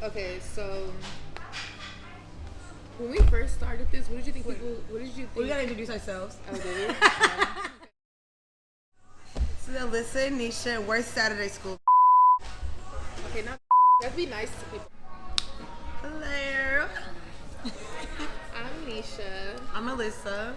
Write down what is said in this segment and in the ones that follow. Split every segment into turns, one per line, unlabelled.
Okay, so when we first started this, what did you think people? What did you think?
We gotta introduce ourselves.
Oh, did we?
This is Alyssa and Nisha. We're Saturday School.
Okay, not. Let's be nice to people.
Hello.
I'm Nisha.
I'm Alyssa,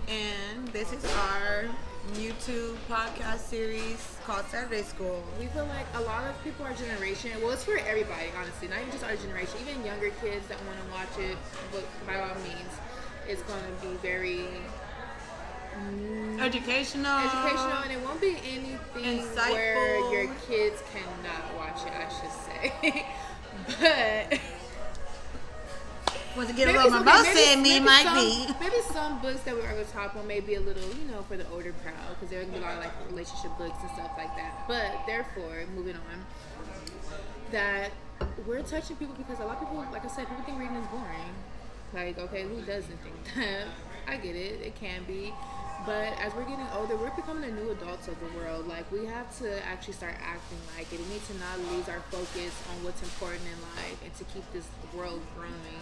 and this is our YouTube podcast series called Saturday School.
We feel like a lot of people our generation. Well, it's for everybody, honestly. Not even just our generation. Even younger kids that want to watch it. But by all means, it's going to be very
Educational,
and it won't be anything
insightful.
where your kids cannot watch it, I should say. But
Want to get a little more bossy, me might be.
Maybe some books that we're going to talk on may be a little, for the older crowd, because there are going to be a lot of like relationship books and stuff like that. But therefore, moving on, that we're touching people because a lot of people, like I said, people think reading is boring. Like, okay, who doesn't think that? I get it, it can be. But as we're getting older, we're becoming the new adults of the world. Like, we have to actually start acting like it. We need to not lose our focus on what's important in life and to keep this world growing.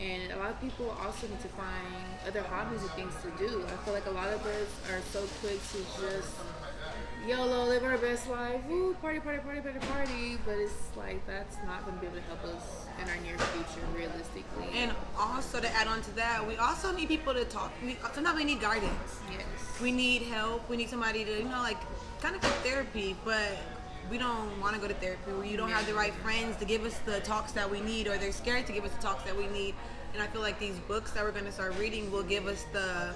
And a lot of people also need to find other hobbies and things to do. I feel like a lot of us are so quick to just YOLO, live our best life, woo, party, party, party, party, party. But it's like that's not going to be able to help us in our near future, realistically.
And also to add on to that, we also need people to talk. Sometimes we need guidance.
Yes.
We need help. We need somebody to, kind of get therapy, but we don't want to go to therapy. You don't have the right friends to give us the talks that we need, or they're scared to give us the talks that we need. And I feel like these books that we're going to start reading will give us the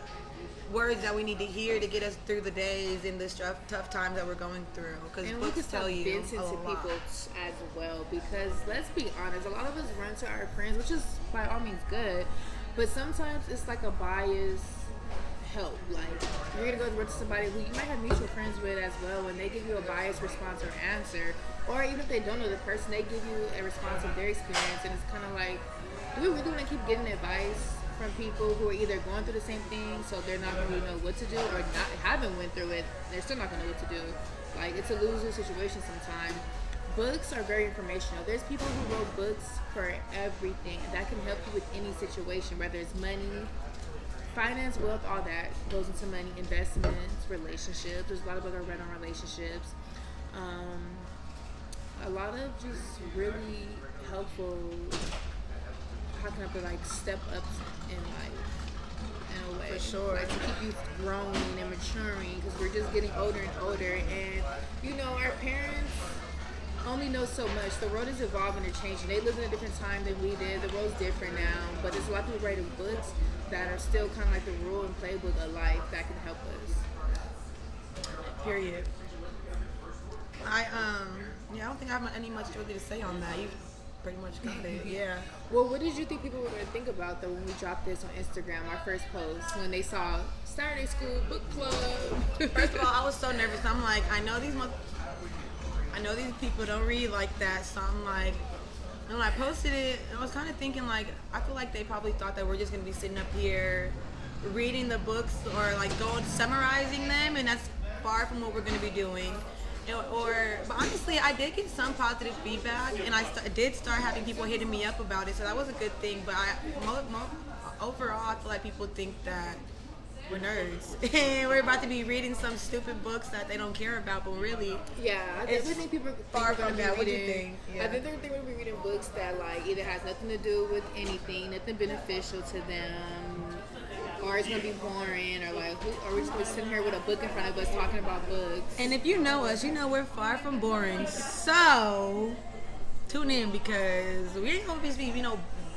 words that we need to hear to get us through the days and the tough times that we're going through. Because books tell you
venting to people as well. Because let's be honest, a lot of us run to our friends, which is by all means good, but sometimes it's like a bias help. Like, you're gonna go to somebody who you might have mutual friends with as well, and they give you a biased response or answer, or even if they don't know the person, they give you a response of their experience, and it's kind of like, do we really want to keep getting advice from people who are either going through the same thing, so they're not going to know what to do, or haven't went through it, they're still not going to know what to do? Like, it's a lose-lose situation sometimes. Books are very informational. There's people who wrote books for everything, and that can help you with any situation, whether it's money, finance, wealth, all that goes into money, investments, relationships. There's a lot of books I read on relationships. A lot of just really helpful, how can I put, like, step ups in life, in a way.
For sure.
Like, to keep you growing and maturing, because we're just getting older and older. And, our parents only know so much. The world is evolving and changing. They live in a different time than we did. The world's different now. But there's a lot of people writing books that are still kind of like the rule and playbook of life that can help us.
Period. I don't think I have any much really to say on that. You pretty much got it. Yeah.
Well, what did you think people were going to think about, though, when we dropped this on Instagram, our first post, when they saw Saturday School Book Club?
First of all, I was so nervous. I'm like, I know these people don't read like that, so I'm like, and when I posted it, I was kind of thinking, like, I feel like they probably thought that we're just going to be sitting up here reading the books or, like, summarizing them, and that's far from what we're going to be doing. But honestly, I did get some positive feedback, and I did start having people hitting me up about it, so that was a good thing. But overall, I feel like people think that we're nerds and we're about to be reading some stupid books that they don't care about, but really,
yeah, I think people
far from that. What do you think? Yeah.
I think they're going to be reading books that, like, either has nothing to do with anything, nothing beneficial to them, or it's going to be boring, or like, are we just going to sit here with a book in front of us talking about books?
And if you know us, you know we're far from boring. So tune in, because we ain't going to be,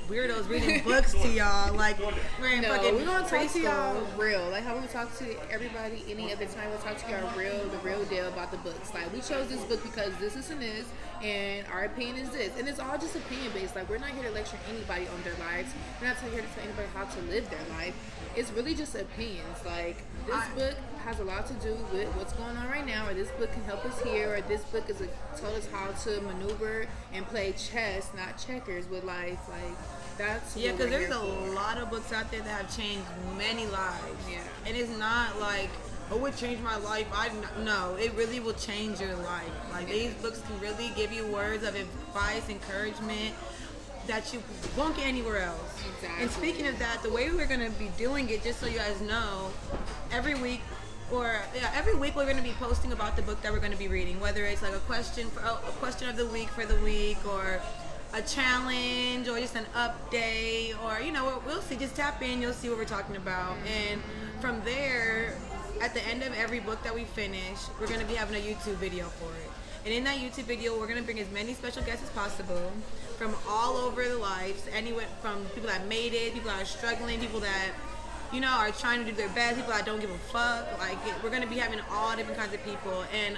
weirdos reading books to y'all. Like, we're in fucking
we're going to talk to y'all
preschool.
real. Like how we talk to everybody any other time. We'll talk to y'all the real deal about the books. Like, we chose this book because this and this, and our opinion is this. And it's all just opinion based. Like, we're not here to lecture anybody on their lives. We're not here to tell anybody how to live their life. It's really just opinions. Like, this book has a lot to do with what's going on right now, or this book can help us here, or this book told us how to maneuver and play chess, not checkers, with life. Like, that's
Yeah, because there's a lot of books out there that have changed many lives.
Yeah.
And it's not like oh, it changed my life. No, it really will change your life. Like these books can really give you words of advice, encouragement that you won't get anywhere else.
Exactly.
And speaking of that, the way we're gonna be doing it, just so you guys know, every week we're going to be posting about the book that we're going to be reading, whether it's like a question of the week for the week, or a challenge, or just an update, or we'll see. Just tap in, you'll see what we're talking about, and from there, at the end of every book that we finish, we're going to be having a YouTube video for it. And in that YouTube video, we're going to bring as many special guests as possible from all over the lives, anywhere from people that made it, people that are struggling, people that are trying to do their best, people that don't give a fuck. We're going to be having all different kinds of people. And,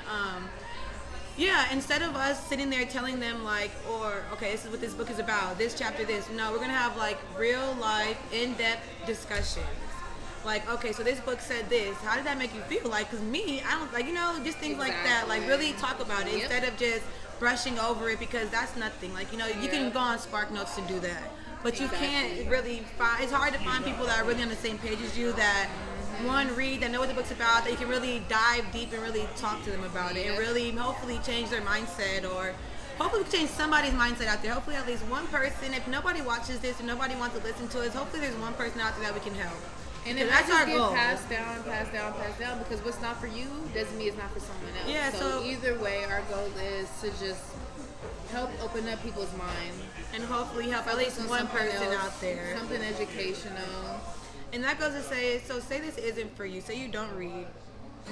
instead of us sitting there telling them, okay, this is what this book is about, this chapter, this. No, we're going to have, real life, in-depth discussions. Okay, so this book said this. How did that make you feel? Because me, I don't, just things like that. Really talk about it instead of just brushing over it, because that's nothing. You can go on Spark Notes to do that. But you can't really find, it's hard to find people that are really on the same page as you, that read, that know what the book's about, that you can really dive deep and really talk to them about it, and really hopefully change their mindset, or hopefully change somebody's mindset out there. Hopefully at least one person, if nobody watches this and nobody wants to listen to us, hopefully there's one person out there that we can help.
And if that's our goal. Passed down, because what's not for you doesn't mean it's not for someone else.
Yeah, so
either way, our goal is to just help open up people's minds.
And hopefully help at least one person out there.
Something educational.
And that goes to say this isn't for you. Say you don't read.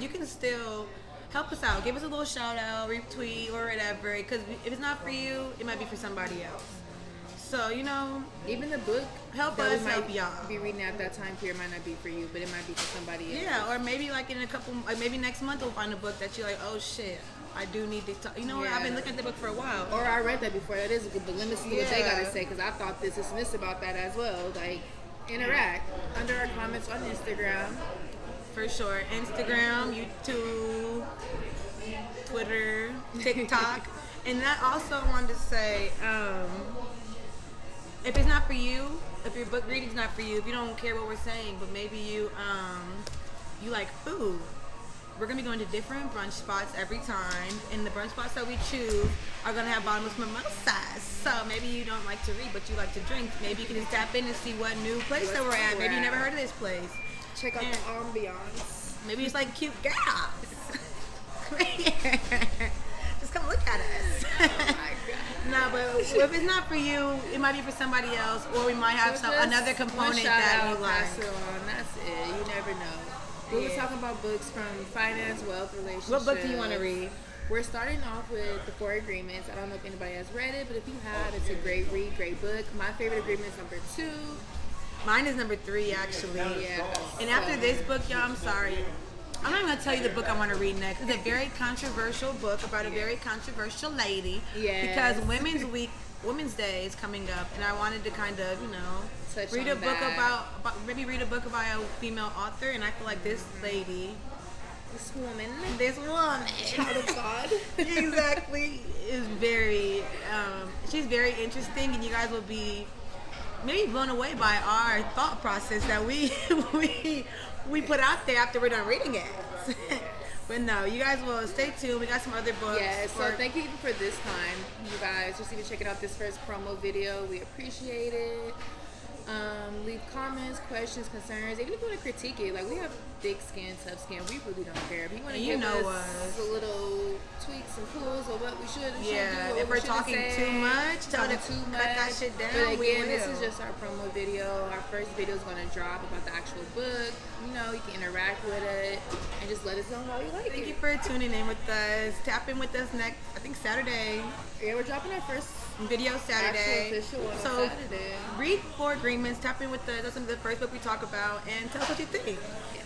You can still help us out. Give us a little shout out, retweet, or whatever. Because if it's not for you, it might be for somebody else. So,
even the book
help us help y'all.
Be reading at that time period might not be for you, but it might be for somebody else.
Yeah, or maybe in a couple, maybe next month we'll find a book that you're like, oh shit, I do need to talk. What? I've been looking at the book for a while.
Or I read that before. That is good, but let me see what they gotta say, because I thought this and this about that as well. Interact under our comments on Instagram.
For sure. Instagram, YouTube, Twitter, TikTok. And that also I wanted to say, if it's not for you, if your book reading's not for you, if you don't care what we're saying, but maybe you like food, we're going to be going to different brunch spots every time, and the brunch spots that we choose are going to have bottomless mimosas. So maybe you don't like to read, but you like to drink. Maybe you can just tap in and see what new place that we're at. Maybe you never heard of this place.
Check out the ambiance.
Maybe it's cute girls. Just come look at us.
Oh my God.
No, but if it's not for you, it might be for somebody else, or we might have another component that you like.
Pass it on. That's it. You never know. We were talking about books from finance, wealth, relationships.
What book do you want to read?
We're starting off with The 4 Agreements. I don't know if anybody has read it, but if you have, it's a great read, great book. My favorite agreement is number 2.
Mine is number 3, actually.
Yeah.
And after this book, y'all, I'm sorry. I'm not even going to tell you the book I want to read next. It's a very controversial book about a very controversial lady.
Yes.
Because Women's Day is coming up, and I wanted to kind of, read a book about a female author, and I feel like this lady, this woman,
child of God,
exactly, is very, she's very interesting, and you guys will be maybe blown away by our thought process that we put out there after we're done reading it. But no, you guys will stay tuned. We got some other books.
Yeah, so thank you for this time, you guys. Just even checking out this first promo video. We appreciate it. Leave comments, questions, concerns. Even if you want to critique it, we have thick skin, tough skin. We really don't care. If you want to give us a little tweaks and pulls of what we should and shouldn't do,
if we're talking too much, cut that shit down.
But again, this is just our promo video. Our first video is going to drop about the actual book. You can interact with it and just let us know how you like it.
Thank you for tuning in with us. Tap in with us next, I think Saturday.
Yeah, we're dropping our first
video Saturday.
Official one
so
on Saturday.
Read 4 Agreements. Tap in with us. That's the first book we talk about, and tell us what you think.
Yes.